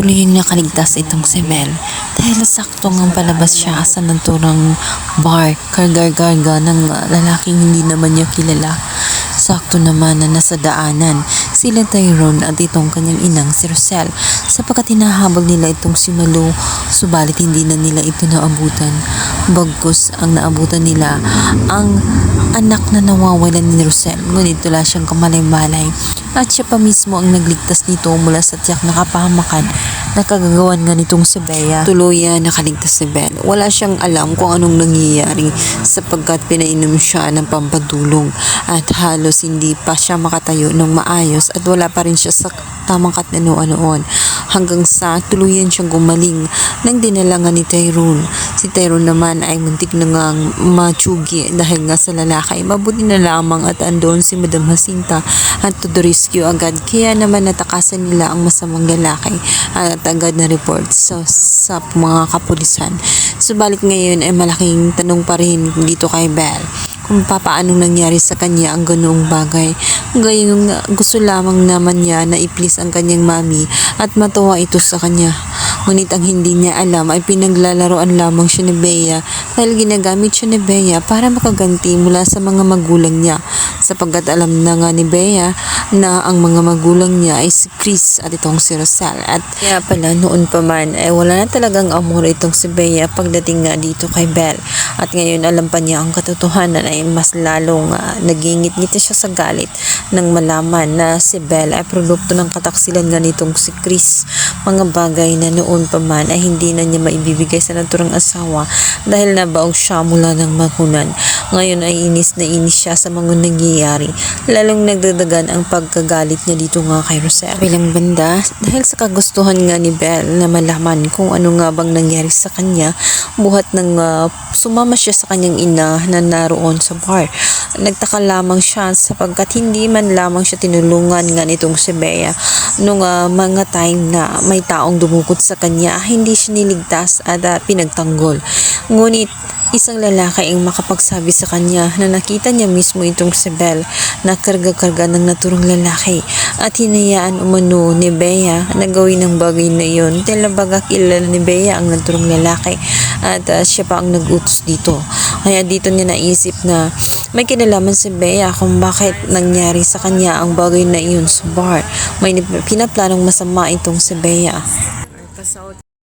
tuloy yung nakaligtas itong si Belle dahil sakto ngang palabas siya sa naturang bar, kargar-garga ng lalaking hindi naman niya kilala. Sakto naman na nasa daanan sila Tyrone at itong kanyang inang si Roselle sapagkat hinahabol nila itong si Malu, subalit hindi na nila ito naabutan. Bagkus ang naabutan nila ang anak na nawawalan ni Roselle, ngunit wala siyang kamalay-malay at siya pa mismo ang nagligtas nito mula sa tiyak na kapahamakan na kagagawan nga nitong si Bea. Tuluyan nakaligtas si Belle. Wala siyang alam kung anong nangyayari sapagkat pinainom siya ng pampatulong at halos hindi pa siya makatayo ng maayos at wala pa rin siya sa tamang katnanuan noon hanggang sa tuluyan siyang gumaling nang dinala nga ni Tyrone. Si Tyrone naman ay muntik na ngang matsugi dahil nga sa lalaki. Mabuti na lamang at andon si Madam Jacinta at to the rescue agad, kaya naman natakasan nila ang masamang lalaki at agad na report sa mga kapulisan. Subalit ngayon ay malaking tanong pa rin dito kay Belle kung paano nangyari sa kanya ang ganoong bagay. Gayong gusto lamang naman niya na i-please ang kanyang mami at matuwa ito sa kanya. Ngunit ang hindi niya alam ay pinaglalaroan lamang siya ni Bea dahil ginagamit siya ni Bea para makaganti mula sa mga magulang niya, sapagkat alam na nga ni Bea na ang mga magulang niya ay si Chris at itong si Roselle. At kaya pala noon pa man ay wala na talagang amor itong si Bea pagdating nga dito kay Belle. At ngayon alam pa niya ang katotohanan ay mas lalong nagingit-ngiti siya sa galit nang malaman na si Belle ay produkto ng kataksilan nga nitong si Chris. Mga bagay na noon pa man ay hindi na niya maibibigay sa naturang asawa dahil nabaog siya mula ng makunan. Ngayon ay inis na inis siya sa mga nangyayari, lalong nagdadagan ang pagkagalit niya dito nga kay Roselle. Bilang banda, dahil sa kagustuhan nga ni Belle na malaman kung ano nga bang nangyari sa kanya, buhat ng sumama siya sa kanyang ina na naroon sa bar. Nagtaka lamang siya sapagkat hindi man lamang siya tinulungan nga nitong si Bea nung mga time na may taong dumukot sa kanya, hindi siya niligtas at pinagtanggol. Ngunit isang lalaki ang makapagsabi sa kanya na nakita niya mismo itong si Belle na karga-karga ng naturang lalaki at hinayaan umano ni Bea na gawin ang bagay na iyon dahil baga kilala ni Bea ang naturang lalaki at siya pa ang nag-utos dito. Kaya dito niya naisip na may kinalaman si Bea kung bakit nangyari sa kanya ang bagay na iyon sa bar. May pinaplanong masama itong si Bea.